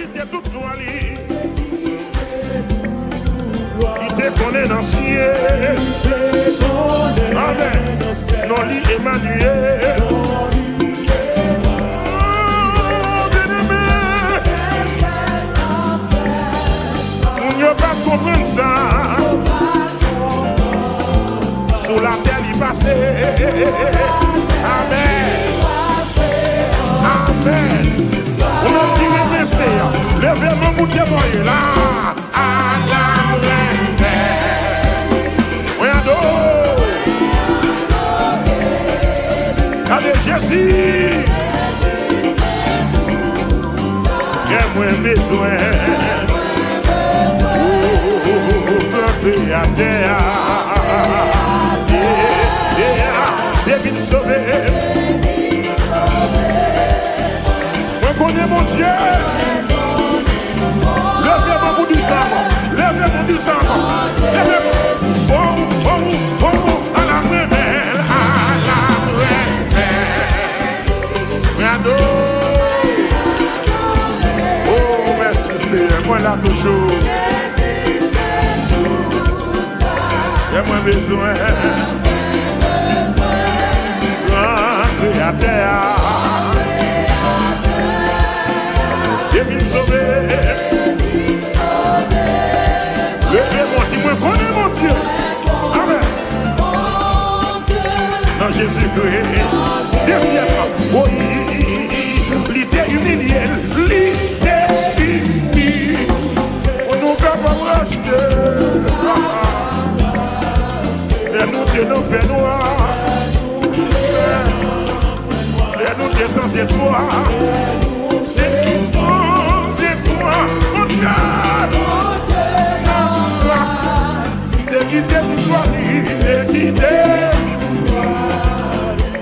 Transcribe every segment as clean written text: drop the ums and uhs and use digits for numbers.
cité toute gloire. Il te connaît dans le ciel. Amen. Non, lui, Emmanuel. On ne peut pas comprendre ça. Sous la terre, il passait. Amen. Amen. On a dit le Messie. Levez-moi pour témoigner là. À la reine. Regardez. Allez, Jésus. J'ai moins besoin. À terre. Viens sauver. Moi connais mon Dieu. Levez-moi pour du sang. Levez-moi du sang. Levez-moi. Oh, à la rebelle. À la rebelle. Oh, merci, c'est moi là toujours. J'ai moins besoin. Grand créateur. Viens me sauver. Levez-moi, dis-moi, connais mon Dieu. Amen. Dans Jésus-Christ. Merci à toi. Oui, il t'est humilié. Il t'est humilié. On nous peut pas racheter. Et nous Dieu nous fait noir. Et nous Dieu sans espoir. Et sans espoir. Mon Dieu. De quitter pour toi. De quitter.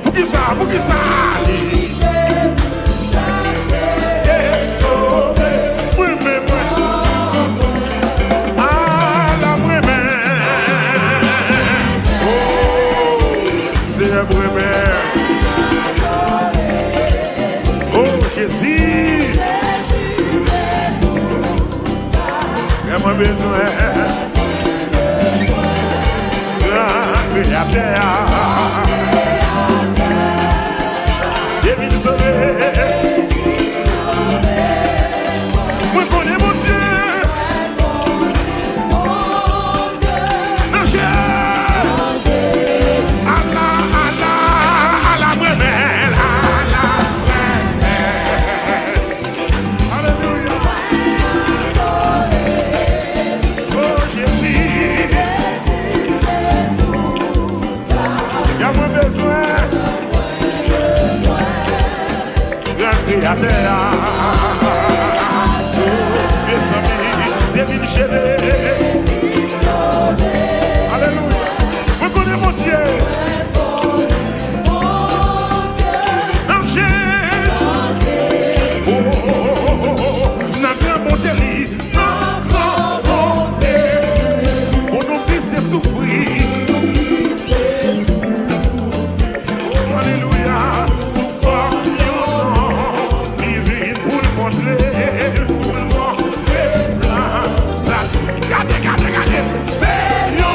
Pour qui ça? Pour qui ça? Oh Jésus, j'ai moins besoin. Grand créateur, viens me sauver. Moi connais mon Dieu. À terre, mes amis, des villes chéries. Alléluia. Reconnais mon Dieu. Seigneur.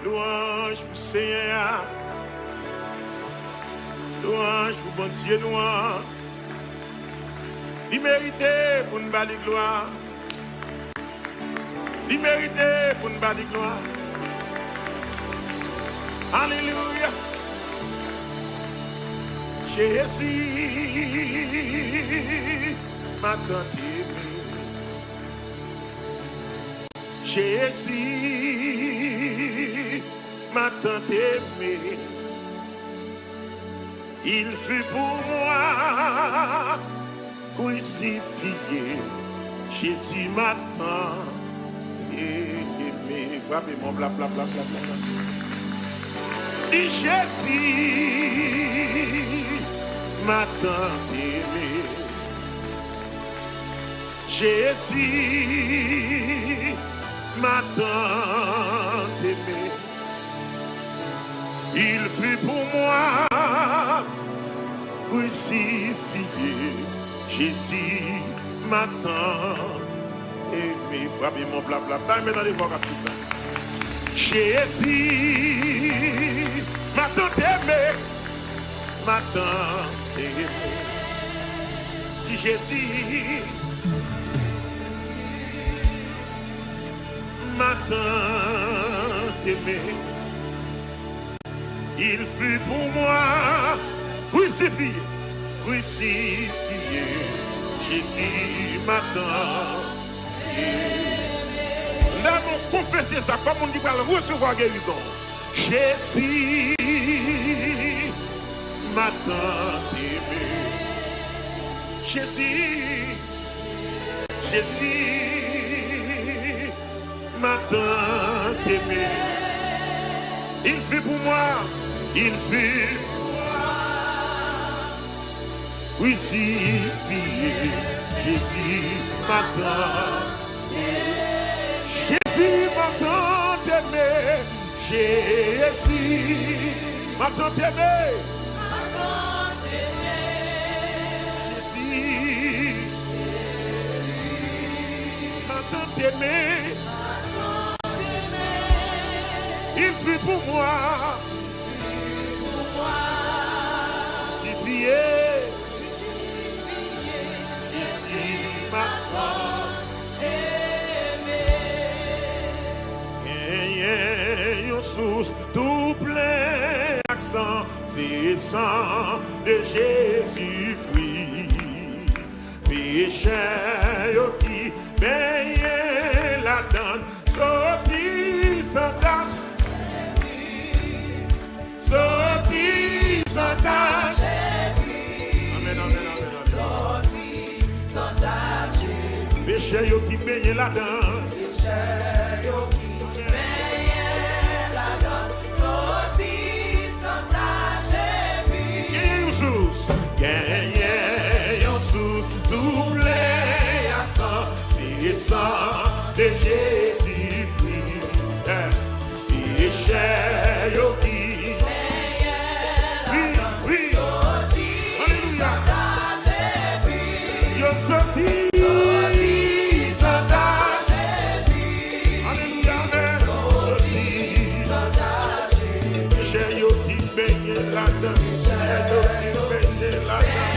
Louange pour Seigneur. Louange pour bon Dieu, louange. Il méritait pour nous battre gloire. Il méritait pour nous battre gloire. Alléluia. Jésus, ma tante aimée. Jésus, ma tante aimée. Il fut pour moi crucifié. Jésus m'attend. Aimé. Frappez mon bla bla bla bla bla. Et Jésus m'attend aimé. Jésus m'attend aimé. Il fut pour moi crucifié. Jésus m'attend aimé. Frappez mon bla bla bla. Mais dans les voix comme ça. Jésus m'attend aimé. M'attend aimé. Dis Jésus m'attend aimé. Il fut pour moi crucifié, crucifié. Jésus m'attend aimé. Là, nous confessons ça comme on dit pour recevoir guérison. Jésus m'attend aimé. Jésus, Jésus m'attend aimé. Il fut pour moi, il fut crucifié. Jésus m'attend. Jésus m'attend aimé. Jésus m'attend aimé. Aimé, il fut pour moi, crucifié, Jésus m'attend aimé. Et une source tout plein accent, c'est sang de Jésus-Christ, péché qui baigne la donne, sorti sans tâche, sorti sans tâche. Amen, amen, amen. Sorti sans tâche. Péché qui baigne la donne, péché qui baigne la donne, sorti sans tâche. Gagne une source, double accent. Et sang de Jésus-Christ, péché qui oui, alléluia, yo sorti sans tâche, alléluia, sorti sans tâche, péché qui baigne la donne, péché qui baigne la donne,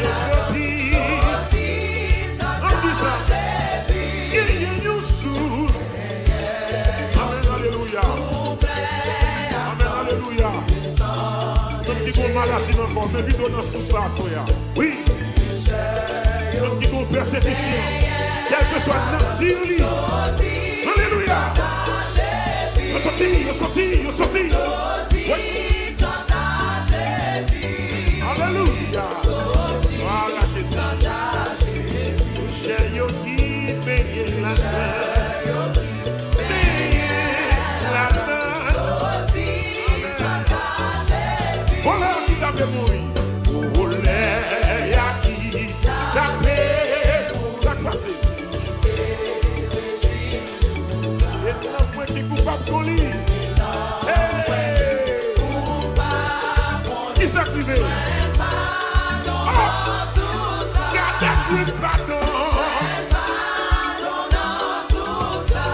yo sorti. Maladie encore, mais vite dans sous ça, oui. Comme qui ont persécution, quel que soit notre Syrie. Alléluia. Yo sorti. Oui. Alléluia. Voilà Jésus. J'ai yo qui paye la terre. Mourir. Voler à qui taper chaque passé. Et là, moi qui coupable qu'on lit. Qui s'est privé? Oh! Gardez-vous pardon. Pardon dans tout ça.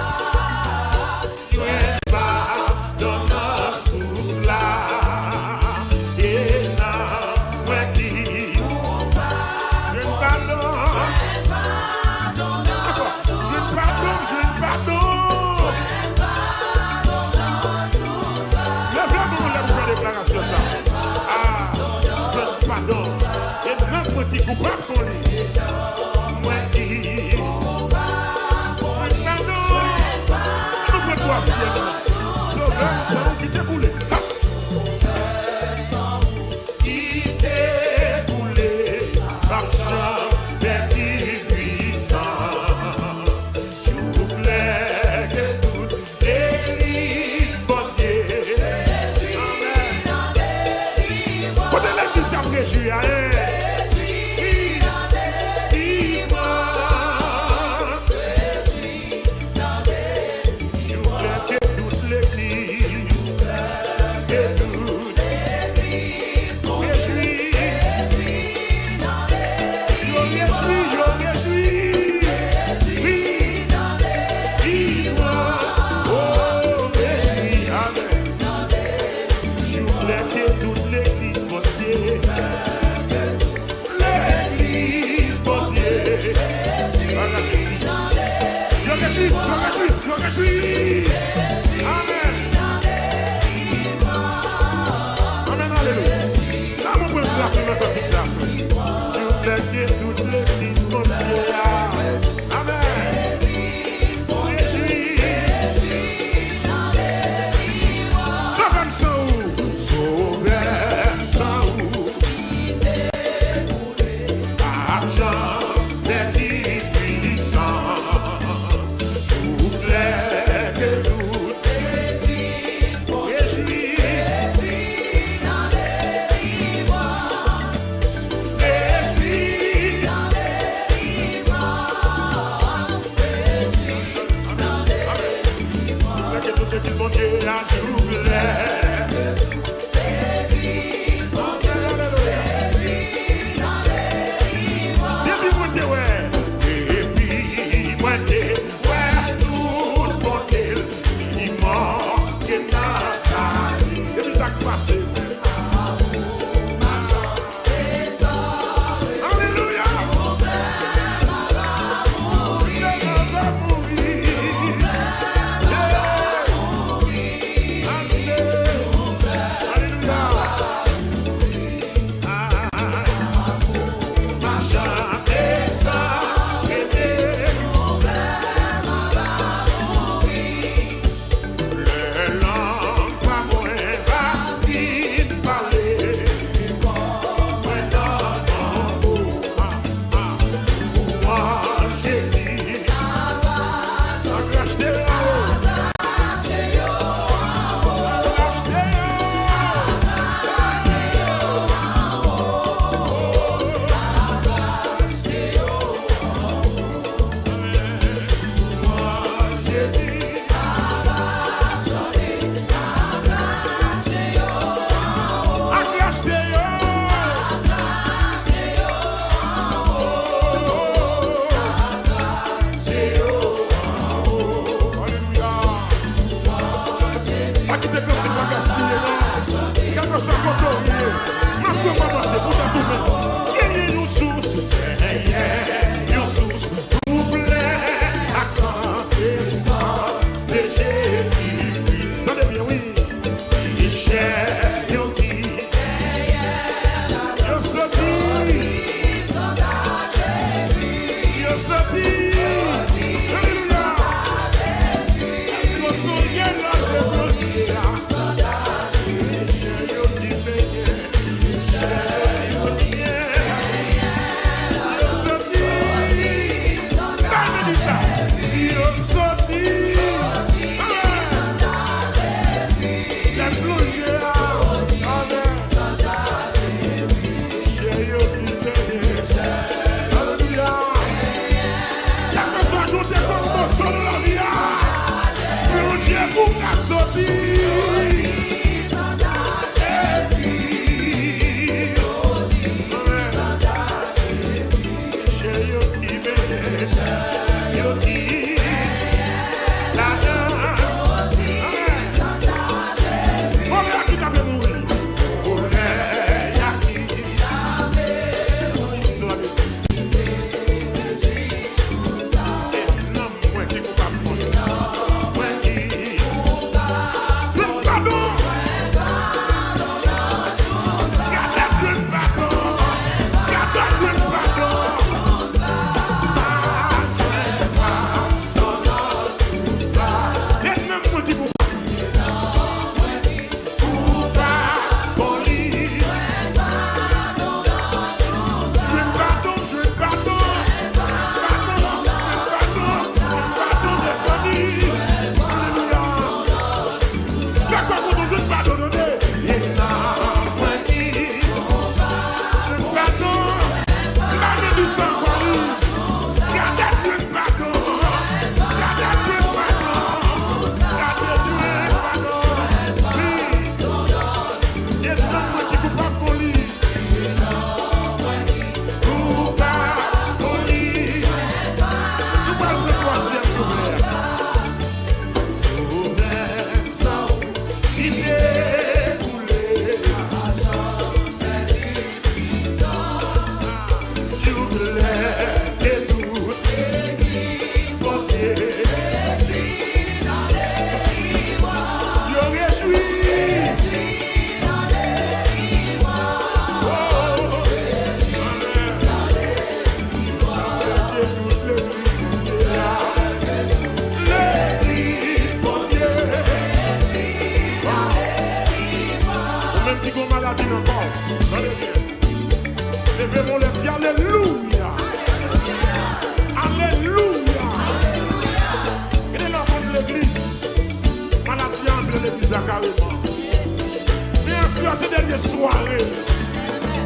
passer dernière soirée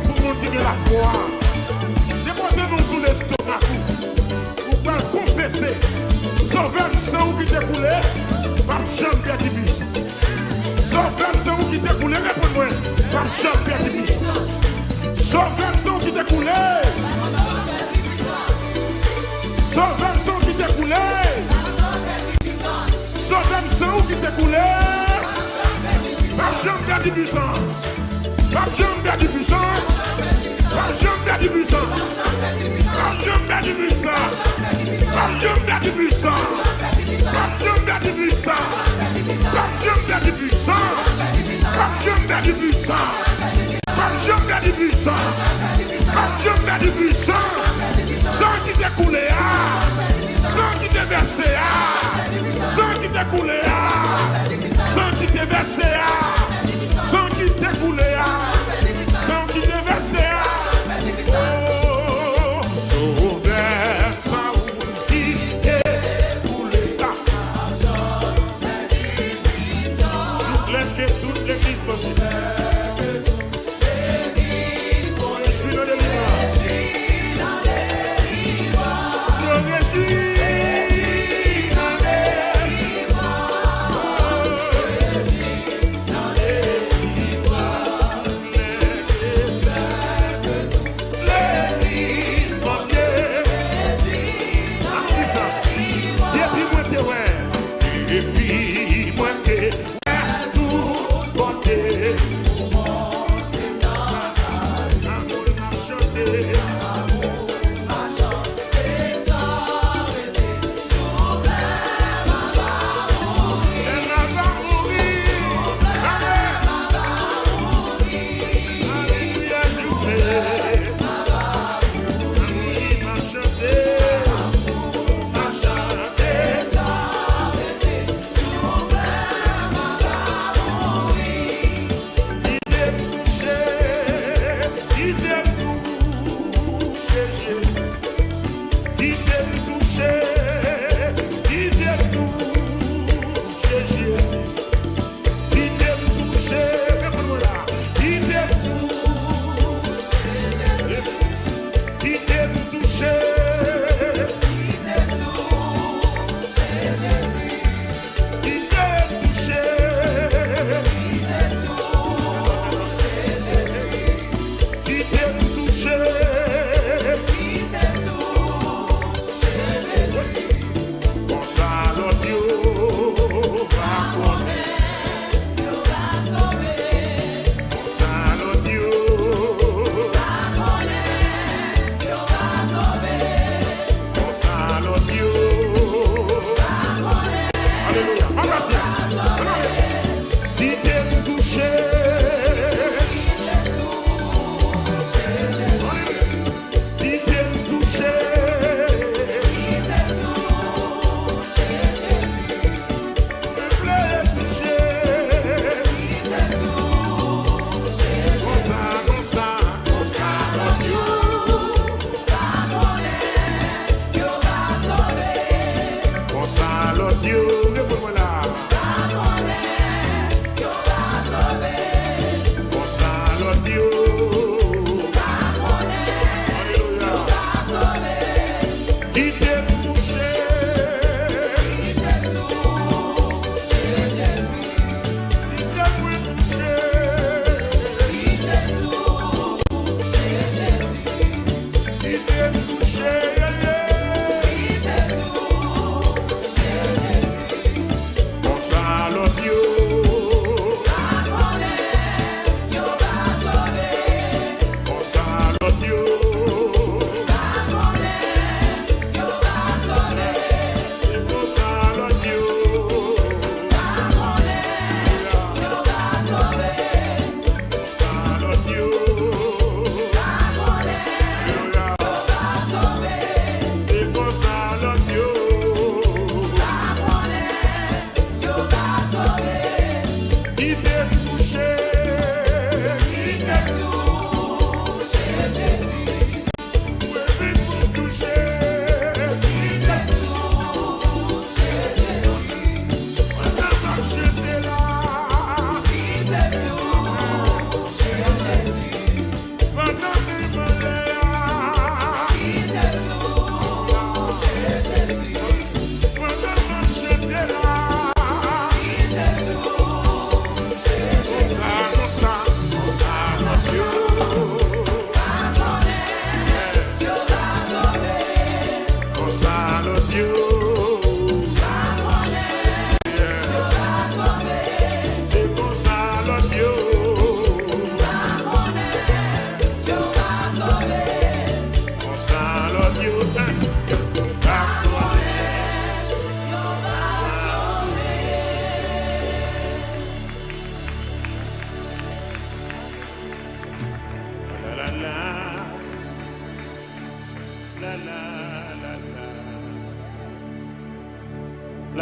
pour nous dire la foi. Déposez-nous sous l'estomac pour pas confesser. Sauver le sang qui t'est coulé par Jean-Pierre Divis. Sauver le sang qui t'est coulé, réponds-moi, par Jean-Pierre Divis. Sauver le sang qui t'est coulé. Sauver le sang qui t'est coulé. Sauver le sang qui t'est coulé. Par Jean-Pierre Divis. Par Jean-Pierre Divis. Par Jean-Pierre Divis. Par Jean-Pierre Divis. Par Jean-Pierre Divis. Par Jean-Pierre Divis. Par Jean-Pierre Divis. Par Jean-Pierre Divis. Par Jean-Pierre Divis. Par Jean-Pierre Divis. Sans qui t'est coulé, sans qui t'est versé, sans qui t'est coulé, sans qui t'est versé, sans qui t'est coulé, sans qui t'est versé. Sauveur, sans qui t'est coulé. Toute l'église possible.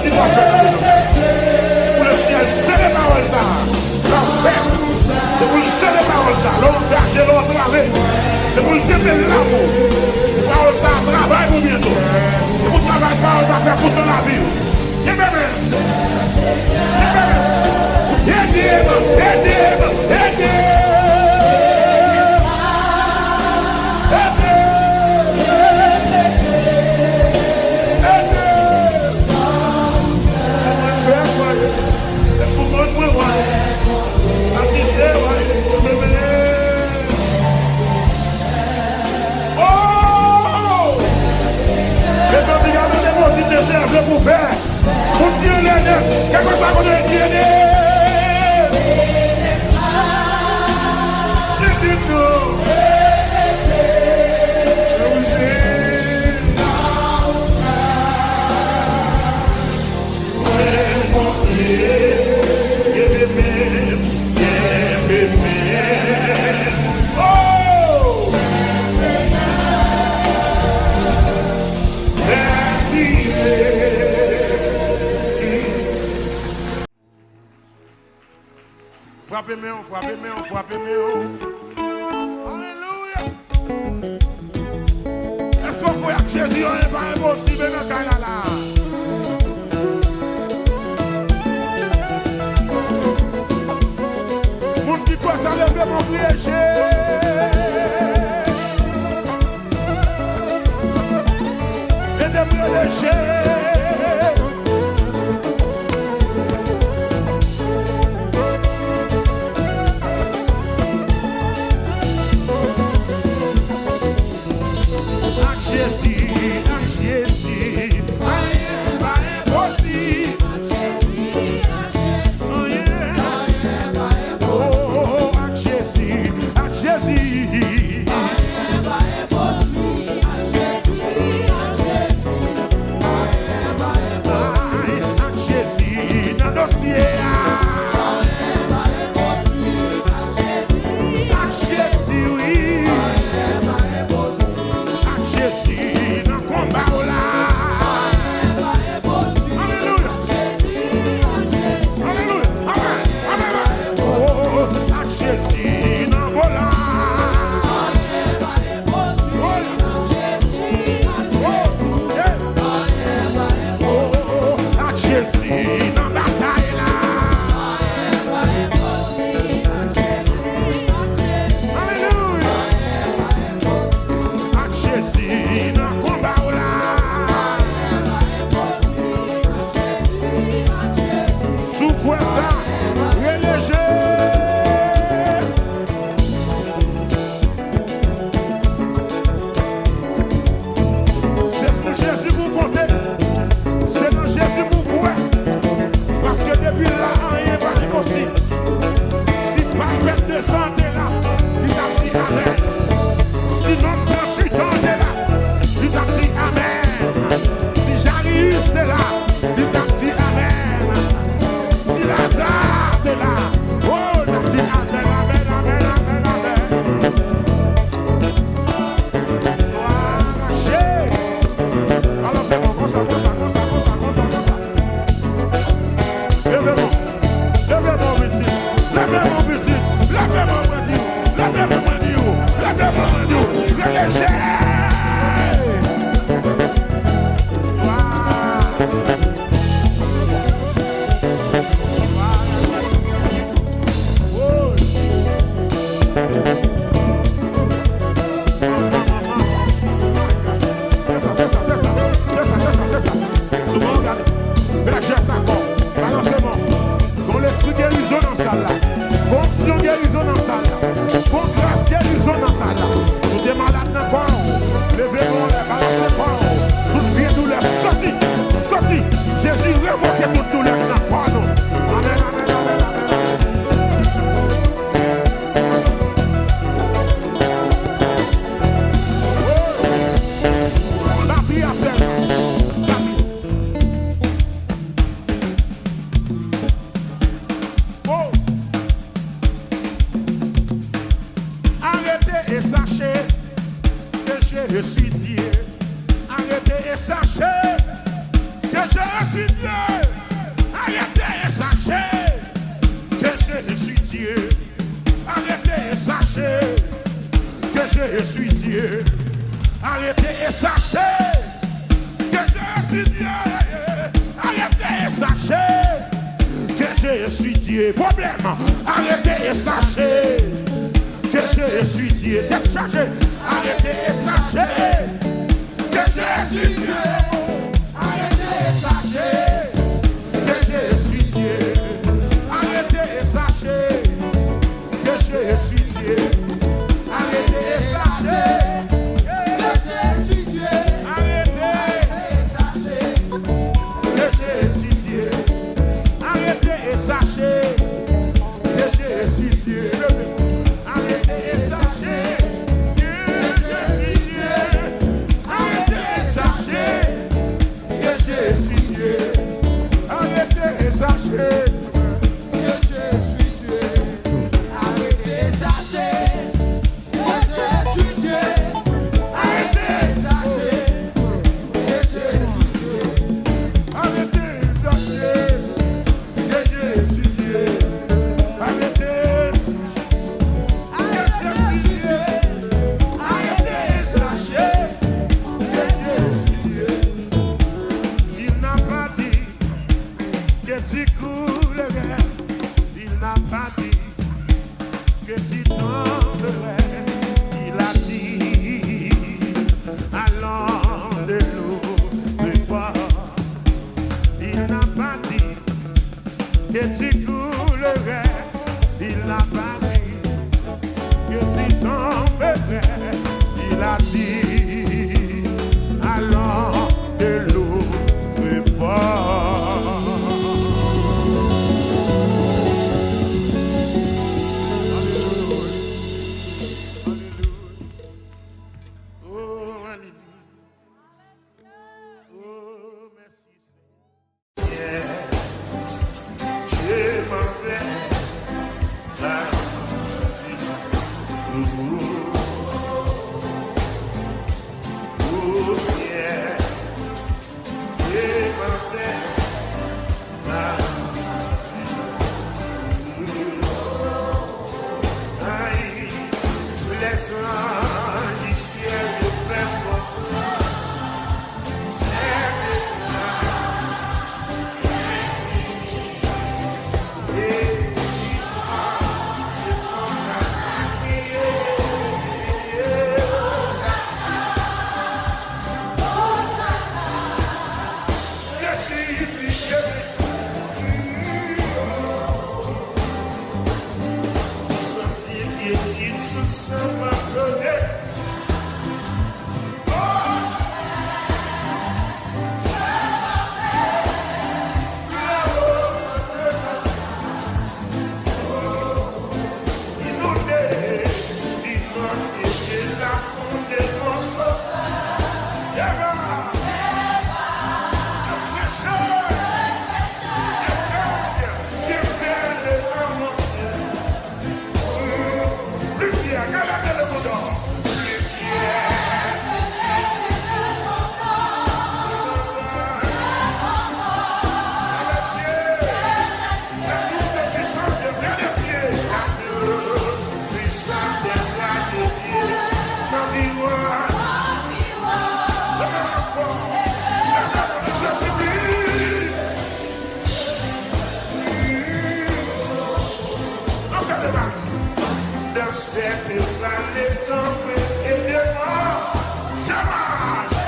choisi de faire pour le ciel, c'est les paroles ça. C'est pour le ciel, les paroles ça. L'on garde, l'on travaille. C'est pour le développer l'amour. Parole ça, travail pour bientôt. C'est pour travailler parole ça, faire pour ton avis. Pour faire, pour dire les deux, quelque chose qu'on a dit. Frappez-moi. Alléluia. Est-ce qu'on croit que Jésus n'est pas impossible dans le cas là? Mon petit quoi ça lève mon piège. Et de me léger. Dieu. Arrêtez et sachez que je suis Dieu. Arrêtez et sachez que je suis Dieu. Arrêtez et sachez que je suis Dieu. Problème. Arrêtez et sachez que je suis Dieu. Tête chargée. Arrêtez et sachez que je suis Dieu. Arrêtez et sachez que je suis Dieu. Arrêtez et sachez que je suis Dieu. Arrêtez et sachez que je suis Dieu. Arrêtez et sachez que je suis Dieu. Arrêtez et sachez que je suis Dieu. Arrêtez et sachez que je suis Dieu. Arrêtez et sachez que je suis Dieu. Arrêtez et sachez que je suis Dieu. Arrêtez et sachez que je suis Dieu. Arrêtez et sachez que je suis Dieu. Arrêtez et sachez que je suis Dieu. Arrêtez que je suis Dieu. Arrêtez et sachez que je suis Dieu. Il n'a pas dit que tu coulerais. Il n'a pas dit que tu tomberais. Il a dit allons de l'autre bord. Il n'a pas dit que tu coulerais. Il n'a pas dit que tu tomberais. Il a dit allons de l'autre bord. Oh, alléluia. Oh, merci Seigneur. Je m'en vais. Au ciel, je m'en vais. Aïe, les anges du ciel me prennent beaucoup. C'est dans cette planète tombée et de mort, je marche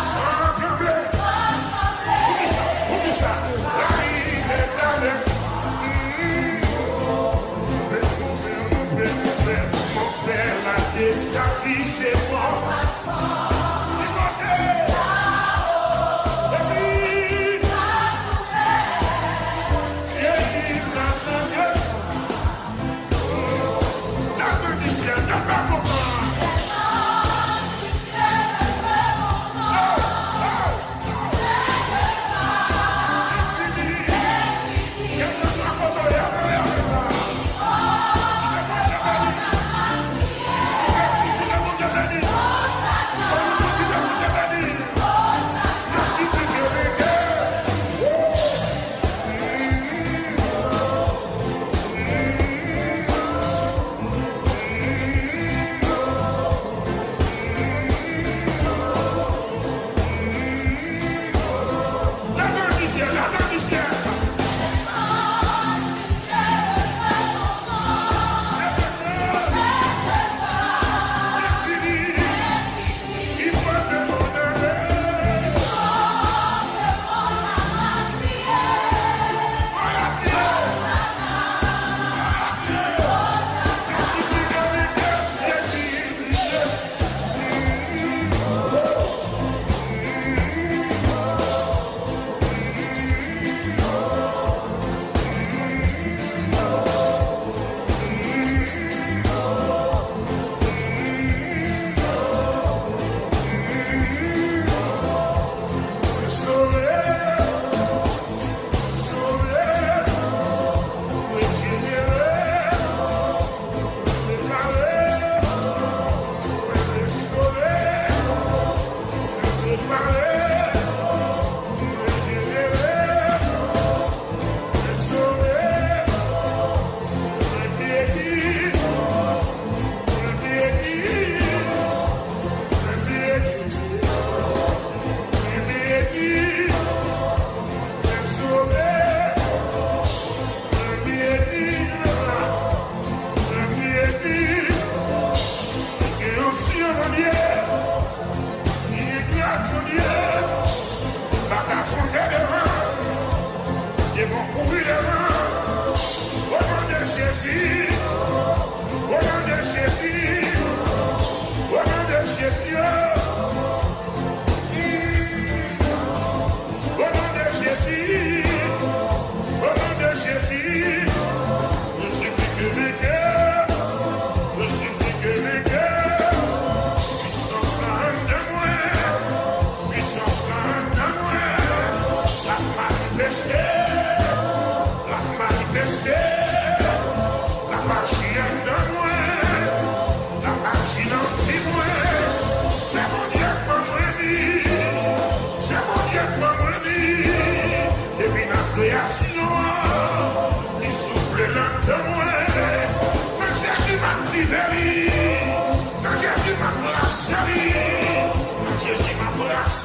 sans trembler. Oublie ça, la rive est avec. Mon père l'a déjà dit, c'est bon.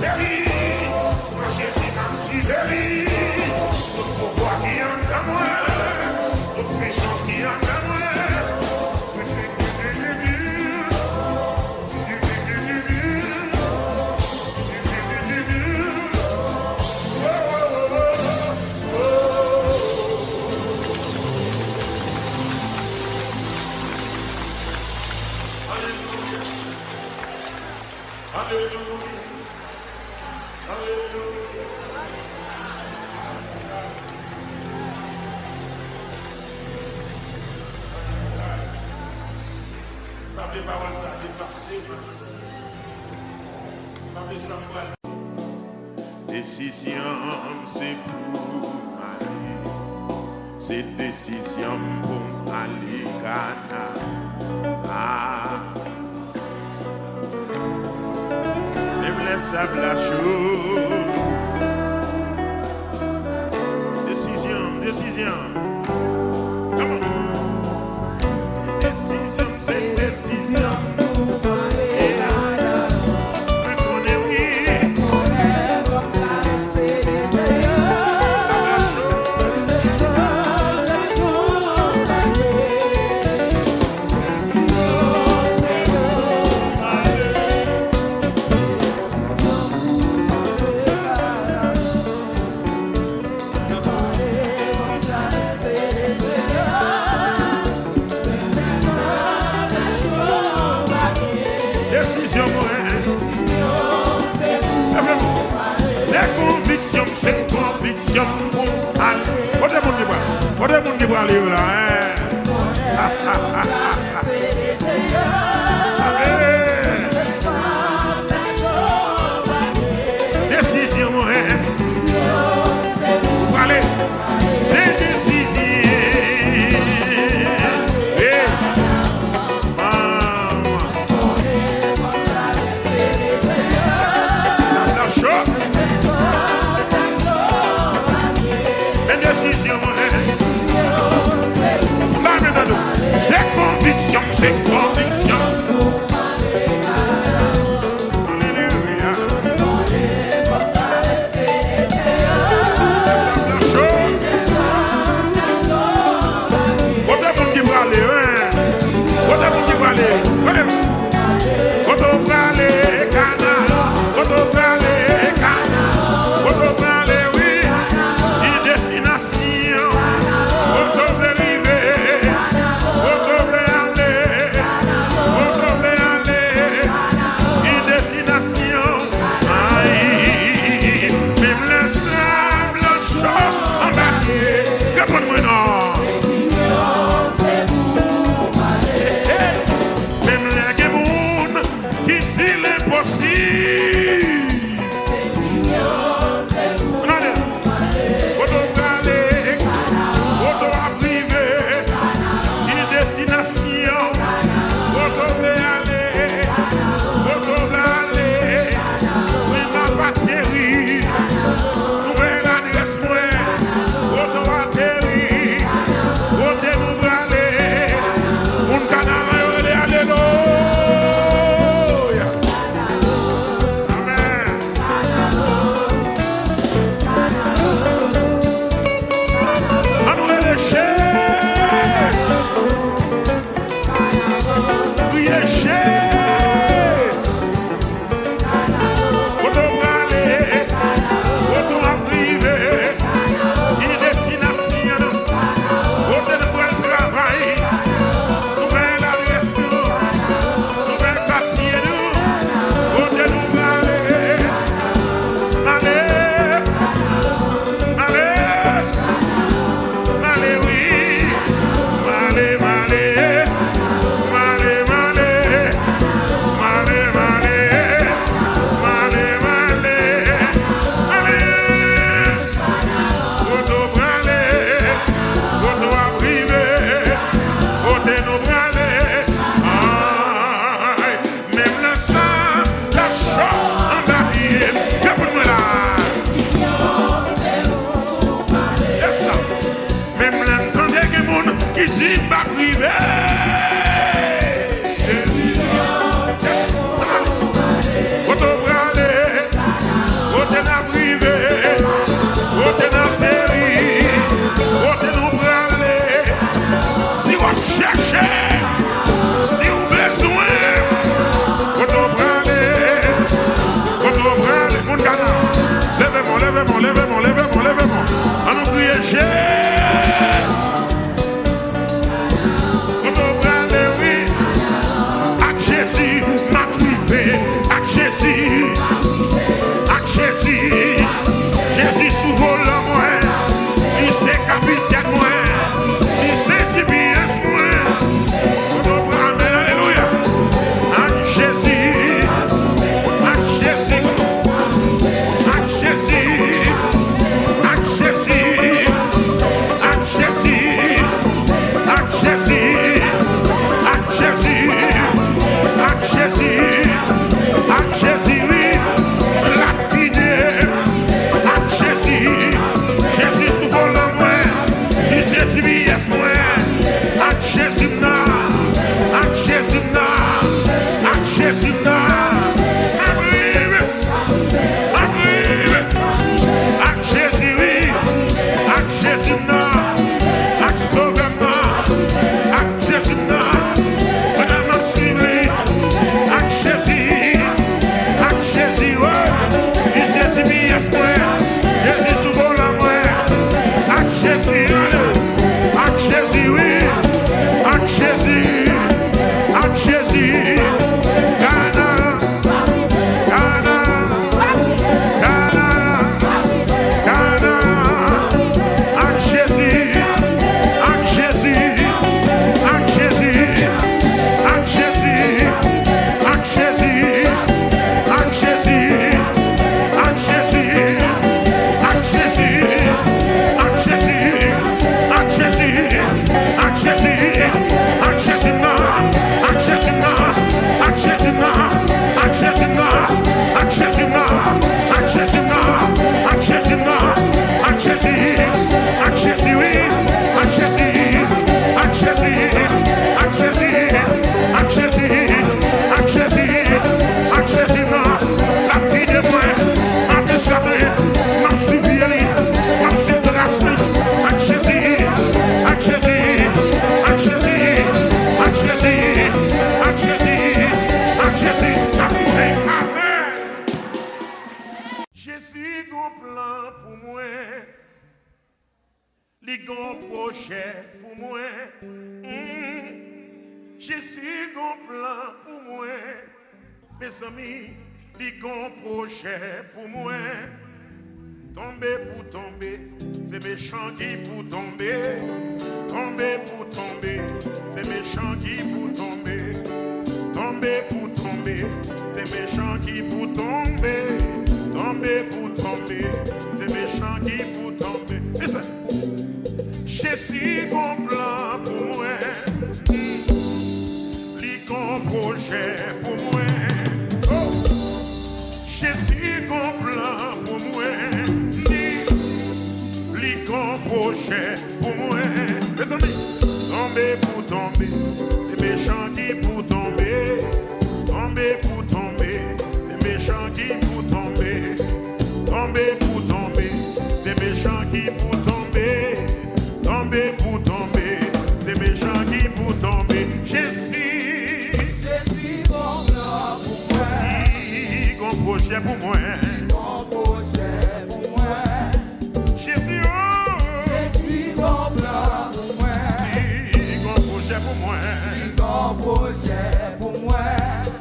série. Moi, Jésus m'a libéré. Tout pouvoir qui est en moi, toute puissance qui est en moi. Décision, c'est pour aller. C'est décision pour aller Ghana. Et me laisse la chose. Décision. Come on. Décision, c'est décision. C'est conviction pour aller. What est mon libre aller là, décision, pour aller. C'est décision. C'est conviction, c'est conviction. Alléluia. Jésus sous volant moi, il c'est capitaine moi, il c'est GPS moi. Alléluia. Jésus, Jésus, Jésus gon plan pour moi. Mes amis, li gon projet pour moi. Tomber pour tomber, c'est méchant qui pour tomber. Tomber pour tomber, c'est méchant qui pour tomber. Tomber pour tomber, c'est méchant qui pour tomber. Tomber pour tomber, c'est méchant qui pour tomber. Listen. Jésus gon plan pour moi. Ton projet pour moi. Oh. Jésus ton plan pour moi. Li ton projet pour moi. Les amis, tomber pour tomber, les méchants qui pour tomber. Tomber pour tomber, les méchants qui pour tomber. Tomber pour tomber, les méchants qui pour tomber. Tomber pour tomber, les méchants qui pour tomber. Jésus projet pour moi. Ton projet pour moi. Jésus, oh. Jésus, ton plan pour moi. Ton projet pour moi. Ton projet pour moi.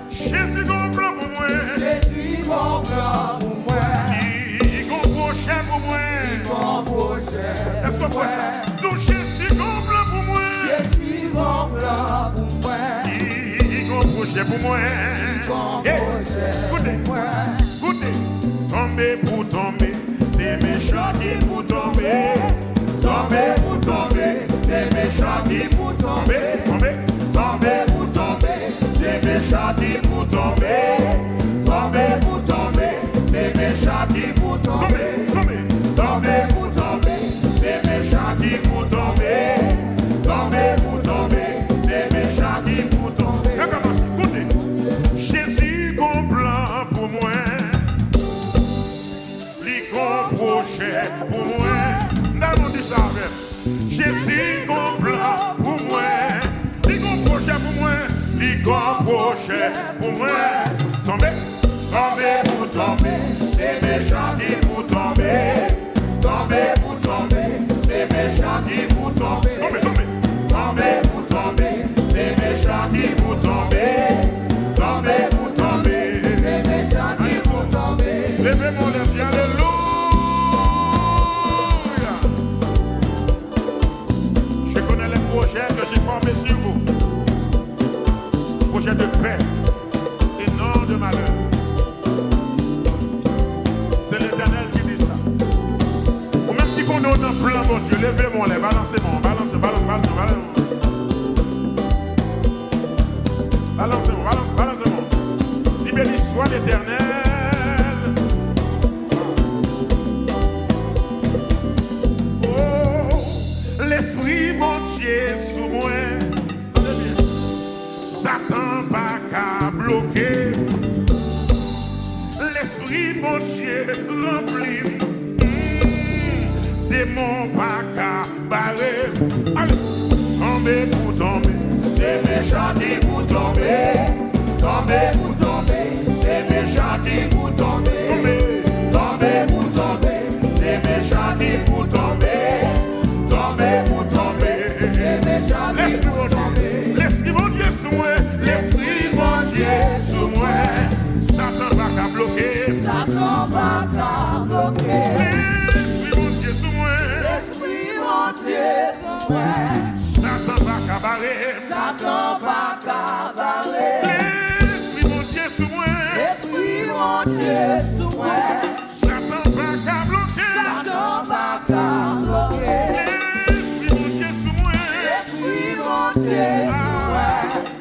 Jésus, ton plan pour moi. Jésus, ton plan pour moi. Ton projet pour moi. Ton projet. Est-ce qu'on voit ça? Donc Jésus, ton plan pour moi. Jésus, ton plan pour moi. Ton projet pour moi. Ton projet pour moi. Tomber pour tomber, c'est méchant qui pour tomber. Tomber pour tomber, c'est méchant qui pour tomber. Tomber pour tomber, c'est méchant qui pour tomber. Tomber pour tomber, c'est méchant qui pour tomber. Tomber pour tomber, c'est méchant qui pour tomber. Tomber pour tomber, c'est méchant qui pour tomber. Jésus gon plan pour moi. Projet pour moi. Nous dit ça avec. Jésus gon plan pour moi. Il gon projet pour moi. Il gon projet pour moi. Tomber, tomber pour tomber, c'est méchant qui pour tomber. Tomber pour tomber, c'est balancez-moi, balancez-moi. Balancez-moi. Dis béni soit l'Éternel. Oh, l'Esprit mon Dieu sous moi. Satan pas qu'à bloquer. L'Esprit mon Dieu rempli. Démon pas qu'à barrer. Allez, tomber pour tomber. C'est méchant qui pour tomber. Tomber pour tomber. C'est méchant qui pour tomber. Tomber pour tomber. C'est méchant qui pour tomber. Tomber pour tomber. C'est méchant qui pour tomber. L'Esprit mon Dieu sous moi. L'Esprit mon Dieu sous moi. Satan pas qu'à bloquer. Satan pas qu'à bloquer. L'Esprit mon Dieu sous moi. L'Esprit mon Dieu sous moi. Satan pas qu'à barrer. Satan pas qu'à barrer. L'Esprit mon Dieu sous moi. L'Esprit mon Dieu sous moi. Satan pas qu'à bloquer. Satan pas qu'à bloquer. L'Esprit mon Dieu sous moi. L'Esprit mon Dieu sous moi.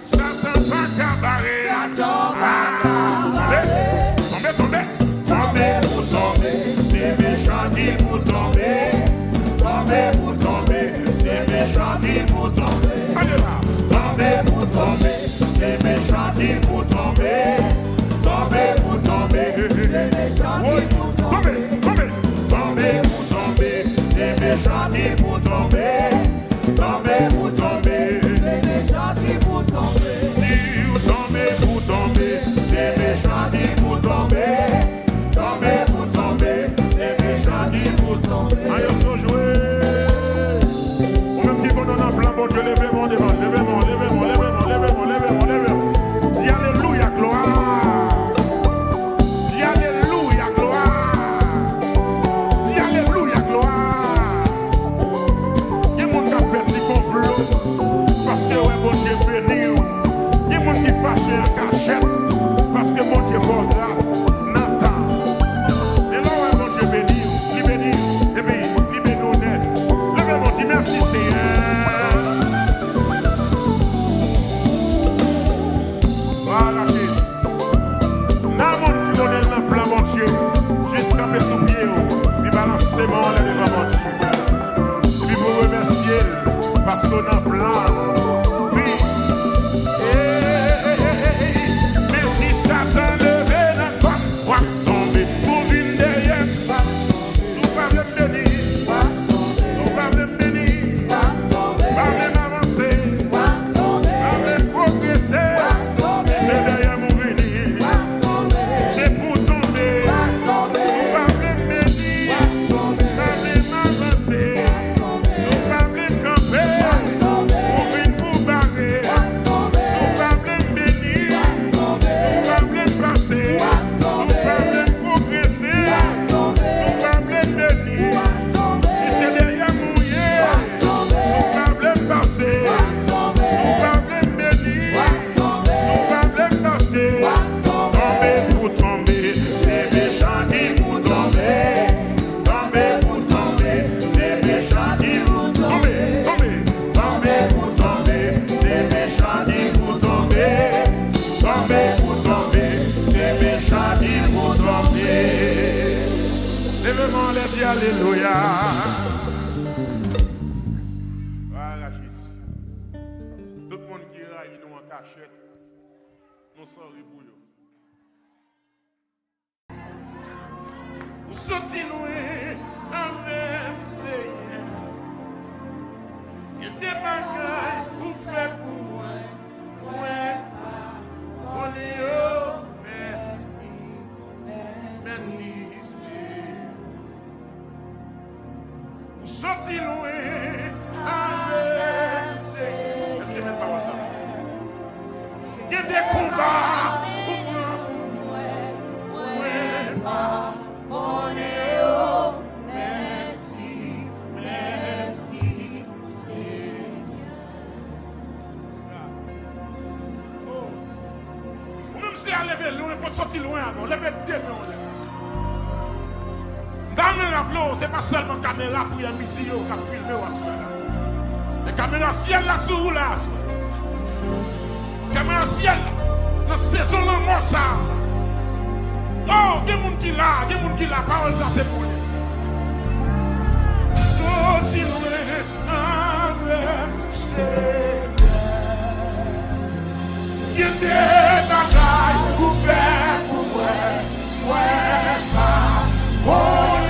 Satan pas qu'à barrer. Satan pas qu'à barrer. Tombez. Tomber pour tomber. C'est méchant qui pour tomber. Tomber pour tomber. C'est méchant qui pour tomber. Allez là. Tomber pour tomber. C'est méchant qui pour tomber. Tomber pour tomber. C'est méchant qui pour tomber. Tomber pour tomber. C'est méchant qui pour tomber. Tomber pour tomber. C'est méchant qui pour tomber. Tomber pour tomber. C'est méchant qui pour tomber. Tomber pour tomber. C'est méchant qui pour tomber. Aïe, so joué. Ou même qui qu'on en a plein, bon Dieu, levez-moi devant. Levez-moi. Dis alléluia, gloire. Dis alléluia, gloire. Dis alléluia, gloire. Il y a des gens qui ont fait des complots parce que ouais, bon Dieu béni. Il y a des gens qui fâchent en cachette parce que bon Dieu pour grâce n'entend. Et là, ouais, bon Dieu béni. Il béni. Et puis, il béni nous net. Levez-moi, dis merci Seigneur. Voilà, fils. N'a mon qui donne le plan, mon Dieu, jusqu'à mes sous-pieds, puis balancez mon lait devant mon Dieu. Et puis vous remercier parce qu'on a plan. Oui. Mais si Satan levait la porte, on va tomber pour une derrière. Sous pas me bénir, sous pas me bénir, pas me avancer, pas me progresser. C'est derrière mon venir, c'est pour tomber. Sous pas me bénir, pas me avancer, sous pas me camper, pour une pour barrer. Sous pas me bénir, sous pas me passer, sous pas me progresser, sous pas me bénir. Si c'est derrière mon yé, sous pas me passer, sous pas me bénir, sous pas me passer. Tomber pour tomber, c'est méchant qui pour tomber. Tomber pour tomber, c'est méchant qui pour tomber. Tomber pour tomber, c'est méchant qui pour tomber. Tomber pour tomber, c'est méchant qui pour tomber. Levez-moi les pieds, alléluia. Voilà, Jésus. Tout le monde qui raille nous en cachette, nous sommes pour eux. Vous sortez loin avec Seigneur. Il y a des bagailles pour faire pour moi. On est oh, merci. Merci, Seigneur. Vous sortez loin avec Seigneur. Est-ce que même pas ça? Il y a des combats pour moi. On est au merci, merci, Seigneur. Ou même si elle lève loin, pour sortir loin avant, lève deux mains. Dans c'est pas seulement caméra pour y midi qui a filmé ou là. Les caméras ciel là sur là. Caméra ciel là. Dans saison là moi ça. Oh, des gens qui là, parole ça c'est pour lui. Sorti loin avec Seigneur. Il y a des bagailles pour faire pour moi. Ouais, ça. Oh,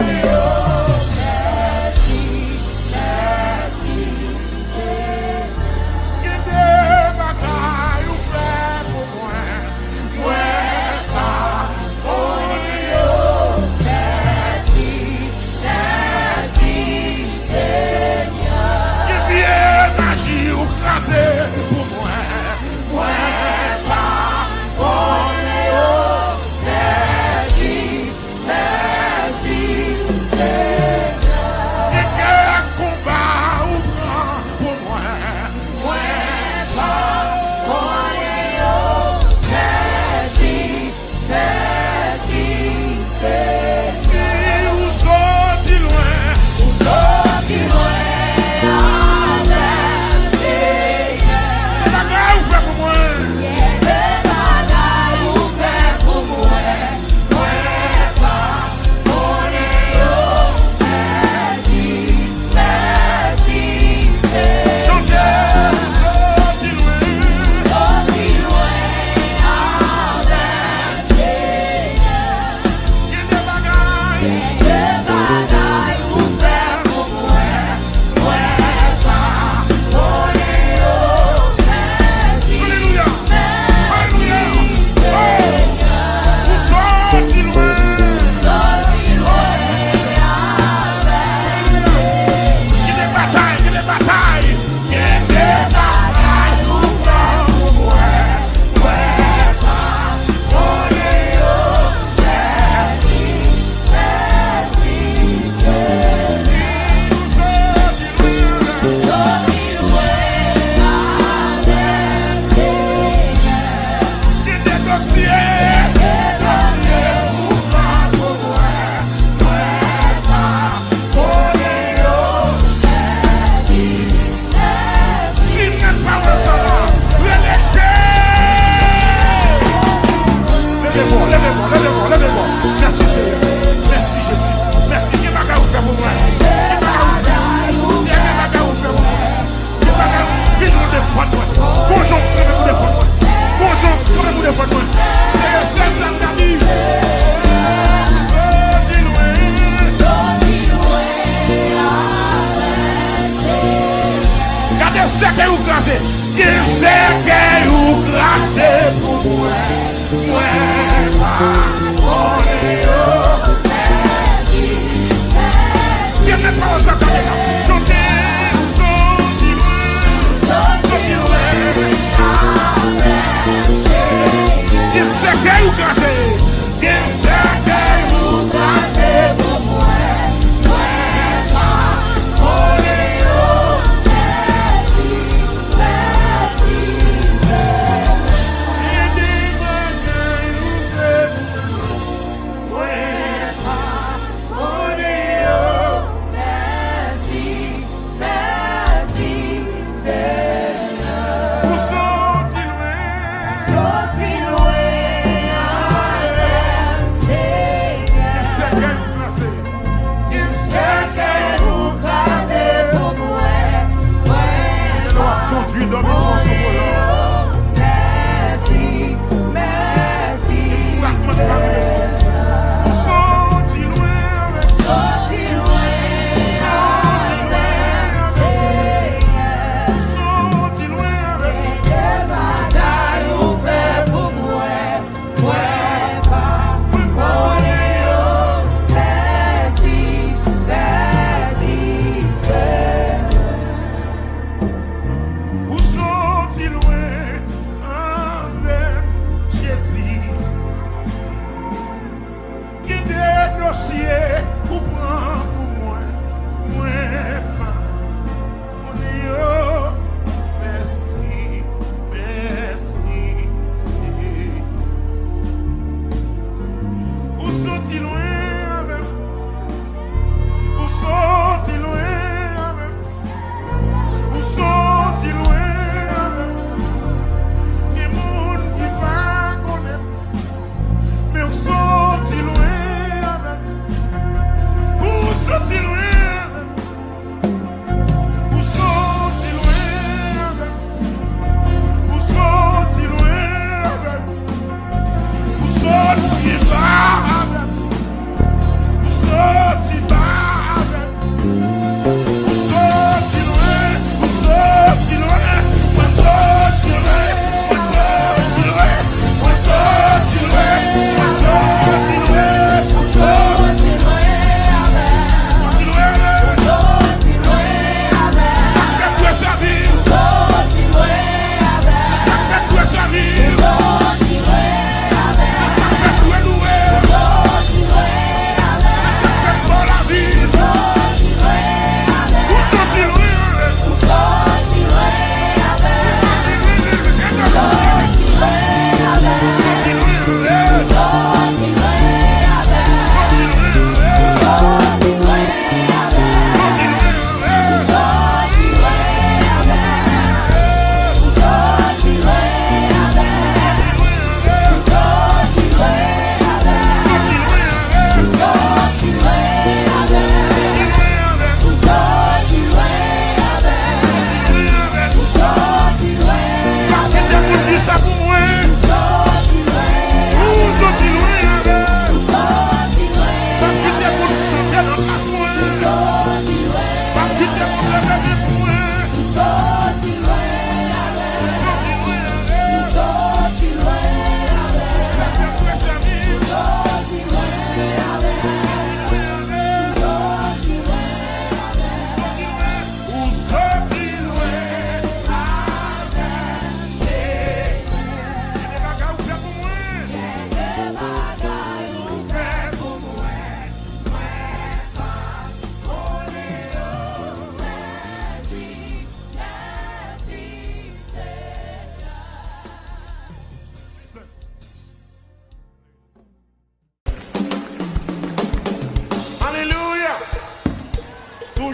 So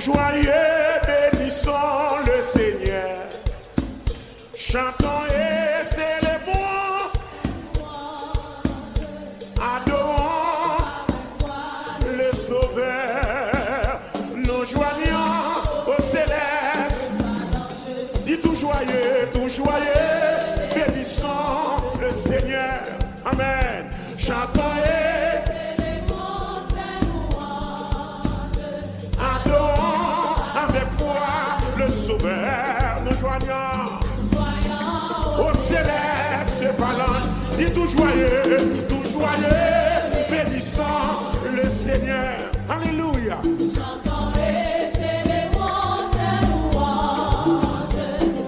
joyeux, bénissons le Seigneur. Chantons et célébrons. Adorons le Sauveur. Nous joignons au céleste. Dis tout joyeux, bénissons le Seigneur. Amen. Chantons et adorons avec foi le Sauveur. Nous joignons au céleste phalange. Dis tout joyeux, bénissons le Seigneur. Alléluia.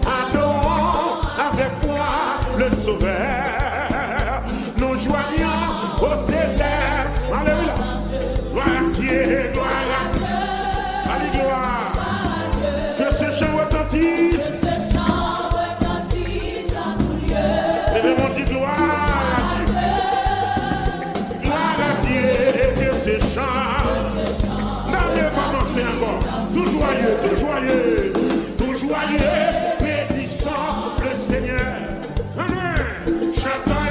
Adorons avec foi le Sauveur. Nous joignons au céleste. Alléluia. Gloire à Dieu, gloire à Dieu. Allez, gloire. Que ce chant retentisse. Levez-moi, dit gloire à Dieu. Gloire à Dieu. Que ce chant. N'allez pas danser encore. Tout joyeux, bénissant le Seigneur. Amen. Chantons et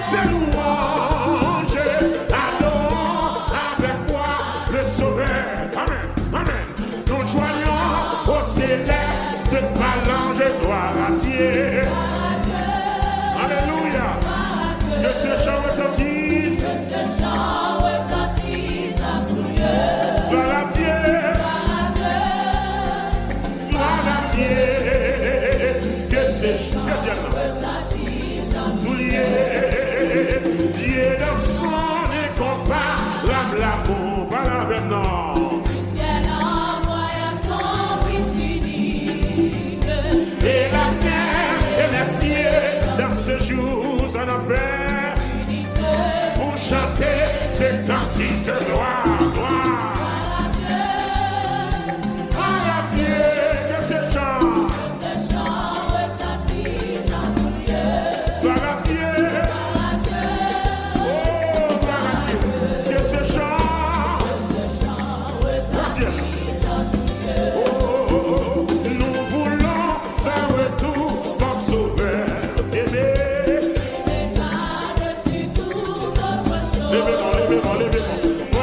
ses louanges. Adorons avec foi le Sauveur. Amen. Amen. Nous joignons au céleste de phalange. Gloire à Dieu. Alléluia. Que ce chant retentisse. Gloire à Dieu. Gloire à Dieu. Que ce chant. Dieu dans son incomparable amour. Voilà maintenant. Et la terre et les cieux dans ce jour en enfer pour chanter ces cantiques de gloire, gloire. Gloire à Dieu, que ce chant. Gloire à Dieu. Oh, gloire à Dieu. Que ce chant. Nous voulons un retour dans Sauveur aimé. Levez-moi.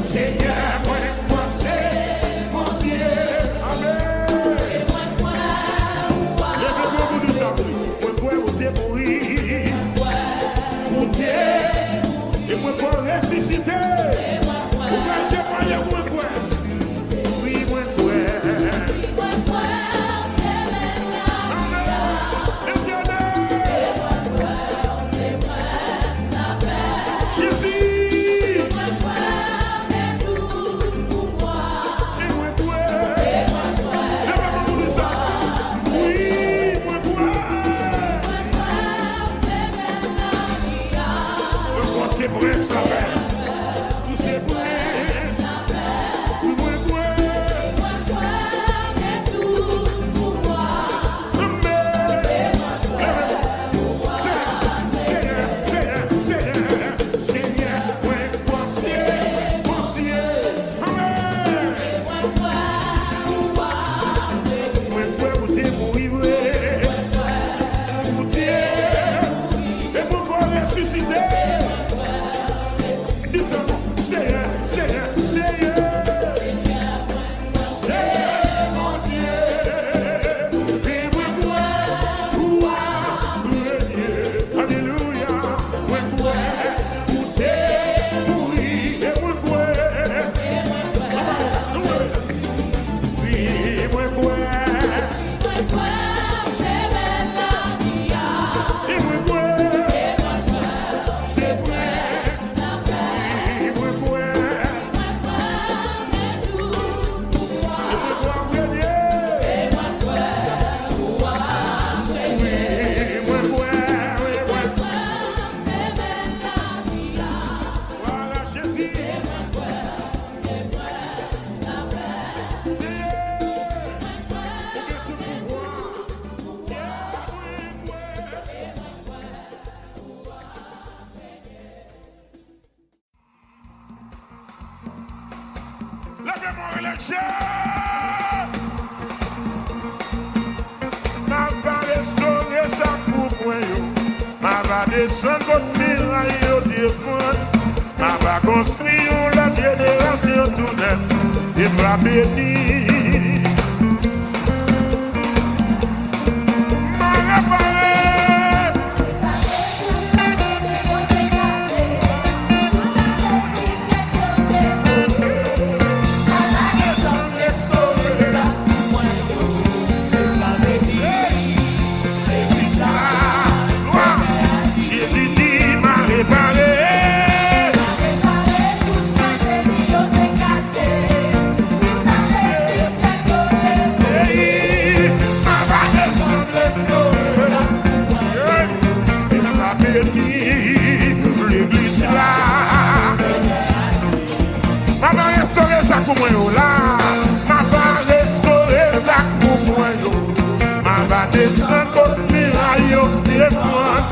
Seigneur, moi c'est mon Dieu. Amen. Levez-moi au bout du sang. Moi pour vous mourir. Pour Dieu. Et moi pour ressusciter. Pour témoigner moi quoi. Oui, moi quoi. Levez-moi l'élection. Ma va restaurer ça pour moi. Ma va descendre votre miraille au défunt. Ma va construire la génération tout neuf. Et va bénir. Ma réparer. L'église là, ma va restaurer ça pour moi là, ma va restaurer ça pour moi, ma va descendre contre miraille au téléphone,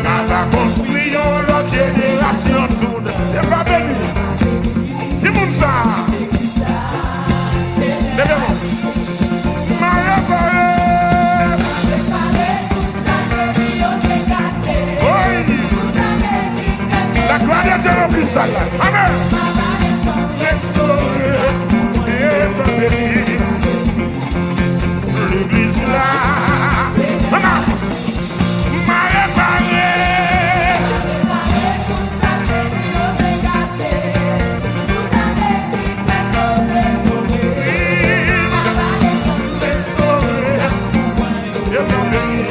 ma va construire l'autre génération toute, et pas béni, qui monte ça, ma réparé. La gloire de Dieu remplit ça là. Amen. Restaurer et pas bénir. L'église là. Maman. M'a réparé. Restaurer et pas bénir.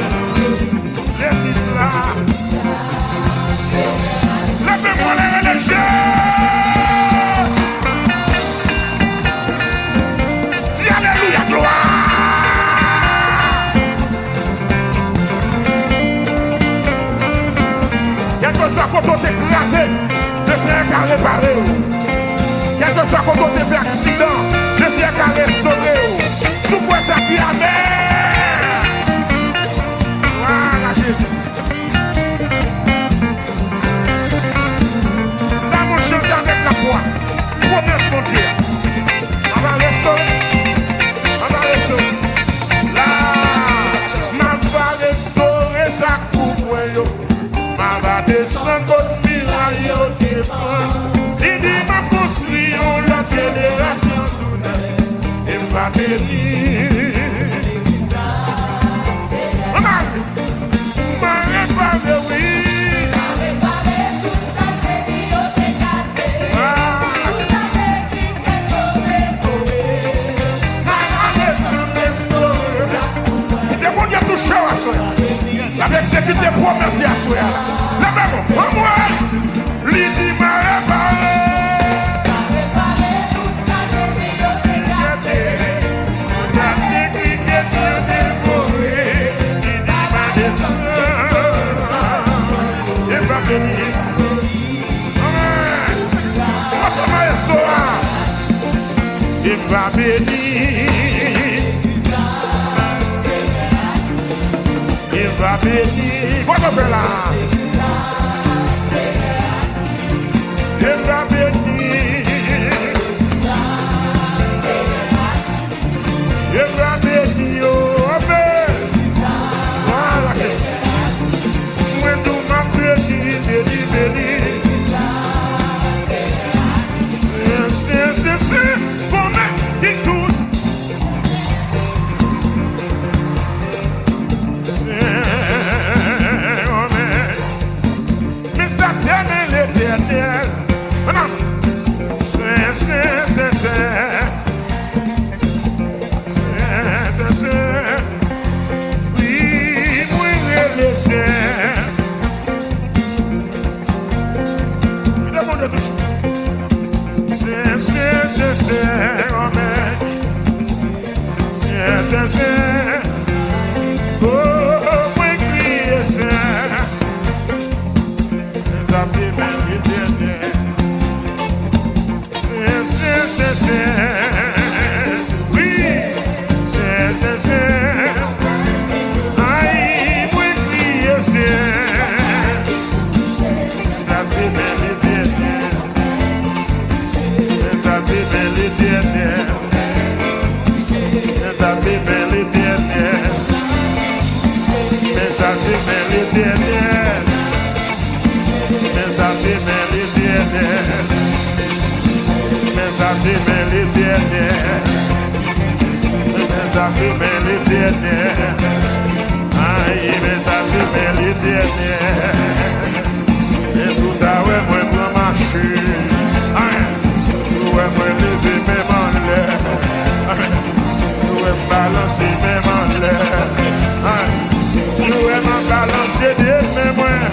L'église là. Levez-moi les élections. Dis alléluia, gloire. Quel que soit quand on t'écrasé, le Seigneur a réparé. Quel que soit quand on te fait accident, le Seigneur a restauré. Tout pour ça qui a mer. Voilà Jésus. Avec la foi, promesse mon Dieu. On va restaurer. Là, on va restaurer ça pour moi. On va descendre votre miraille au téléphone. va bénir. Avec exécuter promesse à soi. La même, moi, l'idi m'a réparé. Il va bénir. Il va bénir. Voilà, là. Il va bénir. Il va bénir. Oh, amen. Voilà. Moi, tout m'a béni, béni, béni. C'est. Bon, mais qui touche. C'est l'éternel. Oui, oui, le c'est. Oh, oui, crier c'est. Oui, c'est. Aïe, oui, crier c'est. Ça c'est bel éternel. Ça c'est bel éternel. Ça c'est bel éternel. Ça c'est bel éternel. Mais ça c'est bel éternel. Mais ça c'est bel éternel. Mais ça c'est bel éternel. Aïe, mais ça c'est bel éternel. Et tout à ouais, moi pour marcher. Aïe, tout ouais, moi lever mes mains en l'air. Tout ouais, balancer mes mains en l'air. Aïe, tout ouais, m'a balancer des mes mains.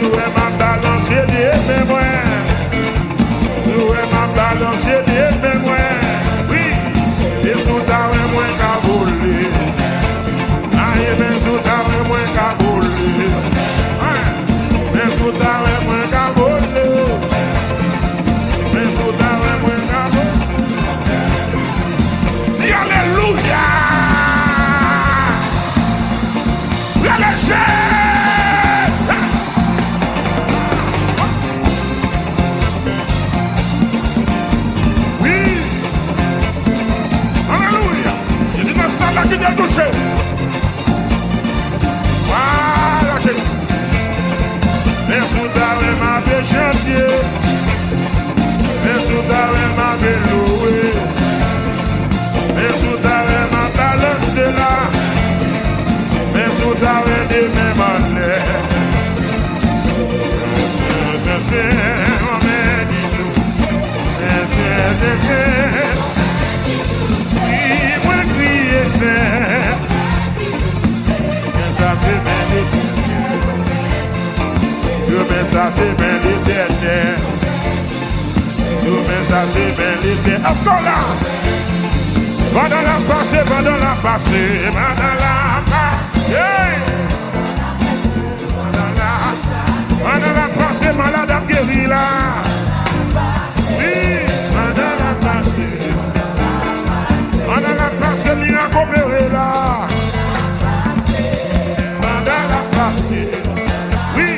Nous m'a balancé des mémoires. Nous m'a balancé des mémoires. Oui, et sous ta moins qu'à voler. Aïe, mais sous ta moins qu'à voler. Mais sous ta moins qu'à voler. Mais sous ta moins qu'à voler. Dis alléluia. Alléluia. Qui t'a touché? Voilà, Jésus. Les soldats m'avaient chanté. Les soldats m'avaient loué. Les soldats m'avaient balancé là. Les soldats m'avaient demandé. C'est mon médito. C'est. Ça c'est bel éternel. Ça c'est bel éternel. Ça c'est bel éternel. Est-ce qu'on l'a? Va dans la passée, va dans la passée, va dans la passée. Va dans la passée, malade à guérir là. Oui, va dans la passée. Va dans la passée, il a coopéré là. Oui,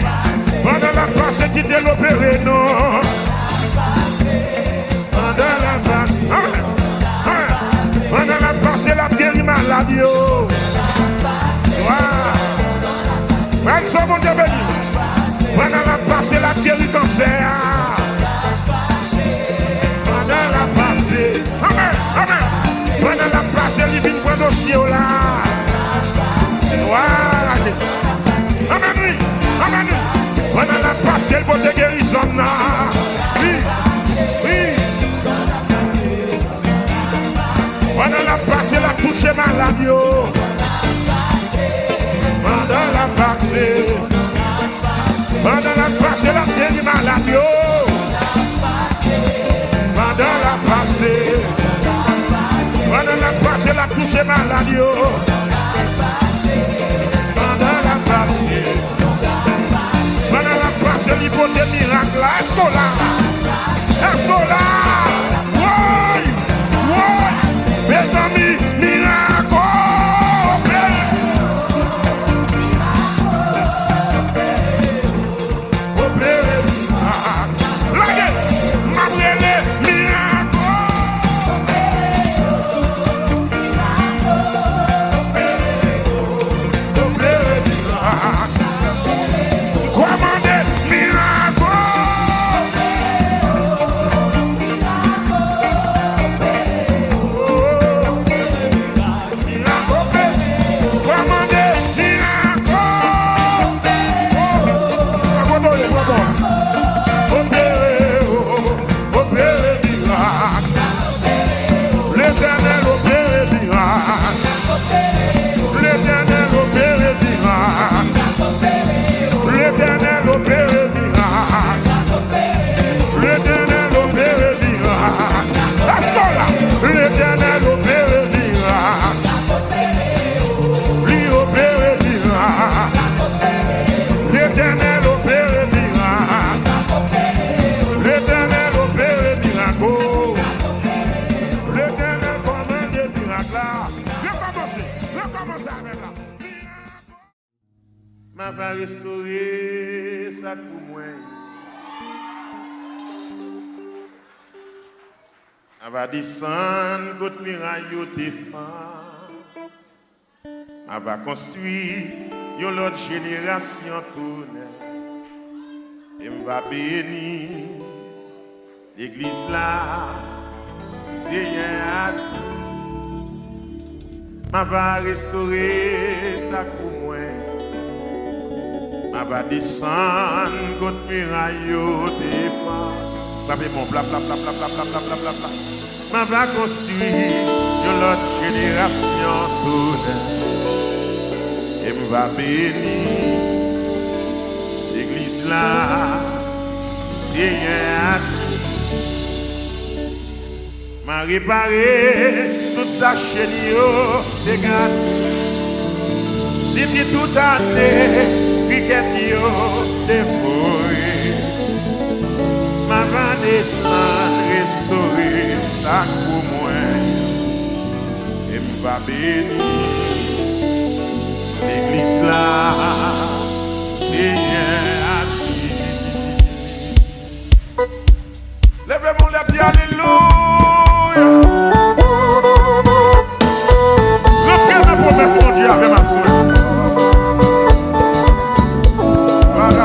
pendant la passée qui t'est l'opéré, non. Pendant la passée, pendant la passée, la guéri maladie. Même ça, mon Dieu béni. Pendant la passée, la guéri cancer. Pendant la passée, amen, amen. yo. Pendant la passée. Pendant la passée, l'hypothèse miracle là. Est-ce qu'on l'a? Est-ce qu'on l'a? Ouais! Ouais! Mes amis, miracle! Opéré! La gueule! Ma brûlée, miracle! Opéré, miracle! Commandez, miracle! Ma va restaurer ça pour moi. Ma va descendre contre miraille au défend. Ma va construire une autre génération tourne. Et ma va bénir l'église là. Seigneur a dit. Ma va restaurer ça pour moi. Ma va descendre contre muraille au défend. Bla bla bla bla bla bla bla bla bla bla. Ma va construire une autre génération tourne. Et me va bénir l'église là. Seigneur m'a réparé toute sa chaîne dégradée. Depuis toute année, cricket yo dévoré. Ma va descendre, restaurer ça pour moi. Et me va bénir l'église là. Seigneur a dit. Levez-moi les pieds, alléluia. Reprenez ma promesse, mon Dieu, avec ma soeur. Ma va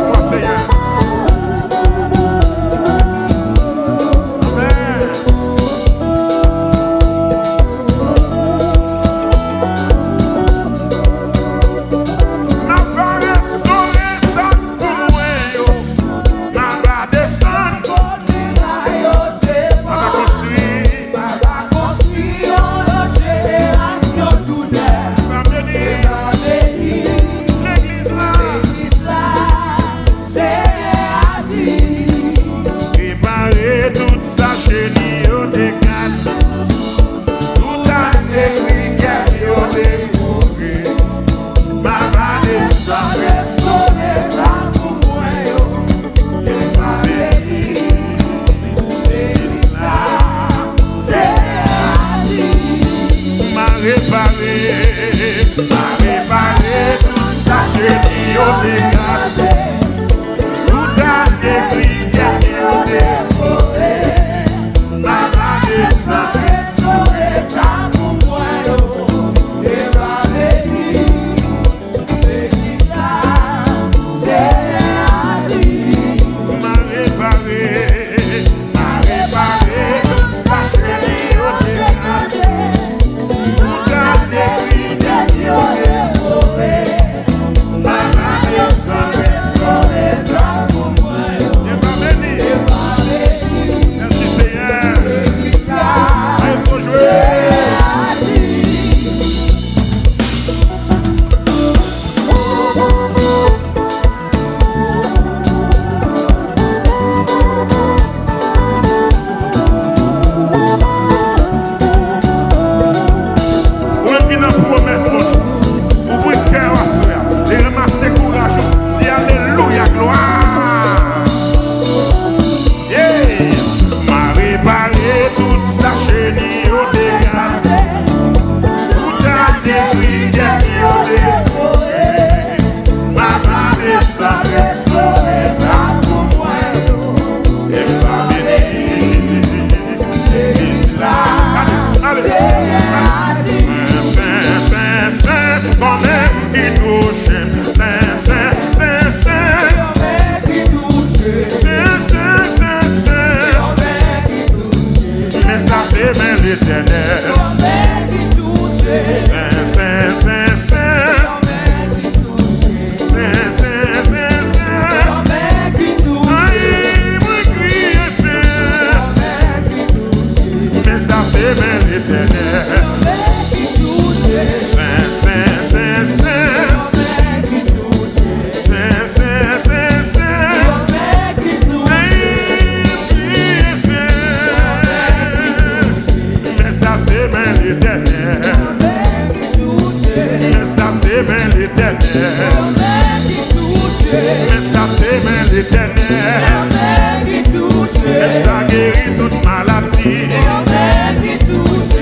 guérit toute maladie.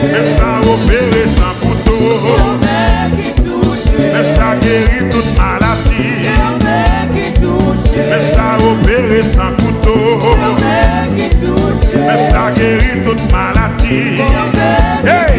Mais ça opéré sans couteau. Mais ça guérit toute maladie. Mais ça opéré sans couteau. Mais ça guérit toute maladie. Hey!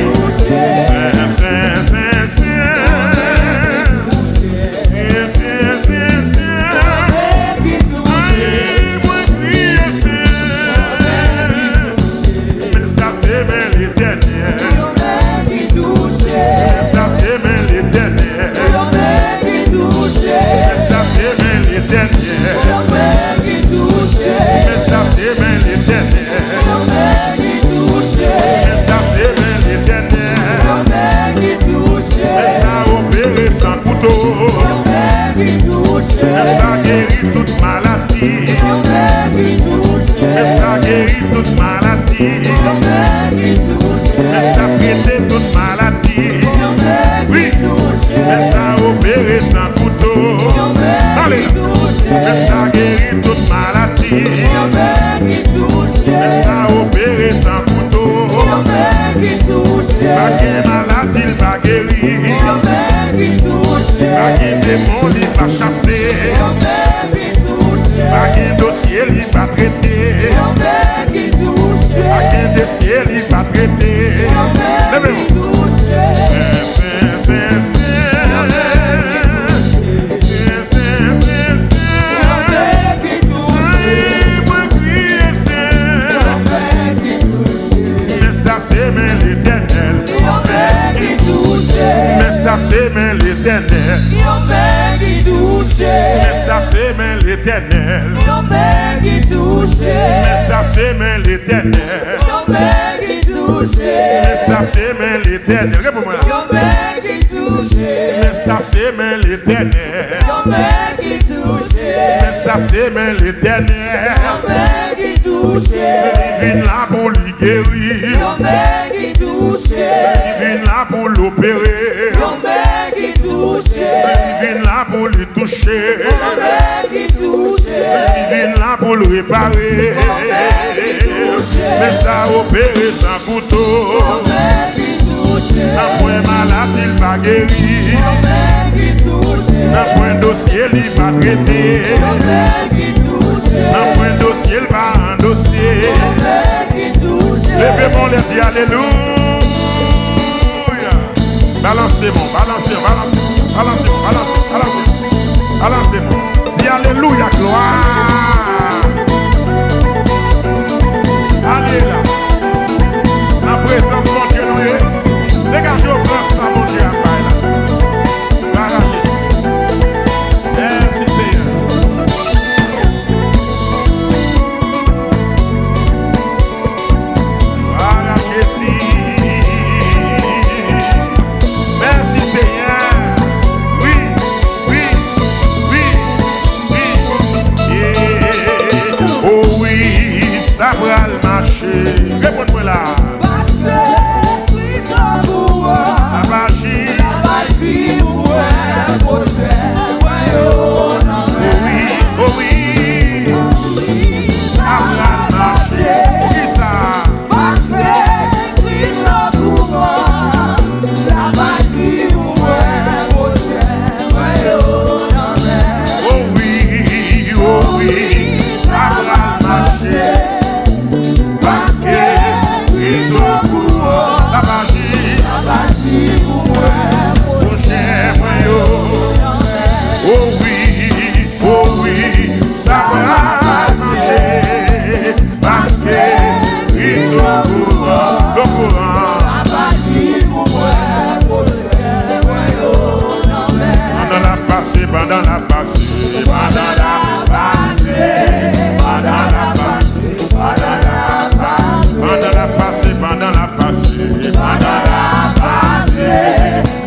Mais ça guérit toute maladie. Mais ça guérit toute maladie. Mais ça traite toute maladie. Oui. Mais ça opéré sans couteau. Allez. Mais ça guérit toute maladie. Mais ça opéré sans couteau. Pas que maladie il va guérir. Pas que démon il va chasser. Pas que dossier il va traiter. Pas que dossier il va traiter. Levez-vous. Mais ça c'est l'éternel. Mais ça c'est l'éternel. Mais ça c'est l'éternel. Mais ça c'est l'éternel. Mais ça c'est l'éternel. Réponds-moi là. Mais ça c'est l'éternel. Mais ça c'est l'éternel. Il vient là pour lui guérir. Il vient là pour l'opérer. Il vient là pour lui toucher. Il vient là pour le réparer. Mais ça opéré sans couteau. Un point malade il va guérir. Un point dossier il va traiter. Un point dossier il va endosser. Levez-moi les dit alléluia. Balancez-moi, balancez-moi, balancez-moi, balancez-moi, balancez-moi. Dis alléluia, gloire. Allez là. La présence de mon Dieu nous est. Regardez au grand sang, mon Dieu, à là. Regardez. Merci Seigneur. Voilà Jésus. Merci Seigneur. Oui, oui, oui, oui. Yeah. Oh oui, ça va le marcher. Réponds-moi là. Pendant la passée, pendant la passée, pendant la passée, pendant la passée, pendant la passée, pendant la passée,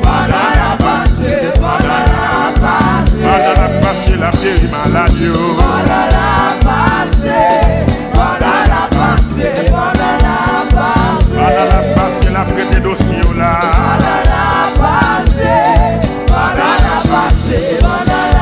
pendant la passée, pendant la passée, pendant la passée, la vieille maladie. Pendant la passée, pendant la passée, pendant la passée, pendant la passée, la prête dossier là. Pendant la passée, pendant la passée, pendant la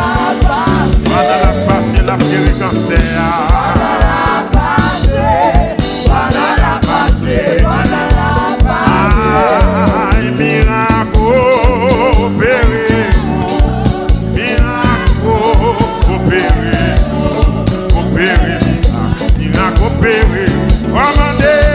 Commandez.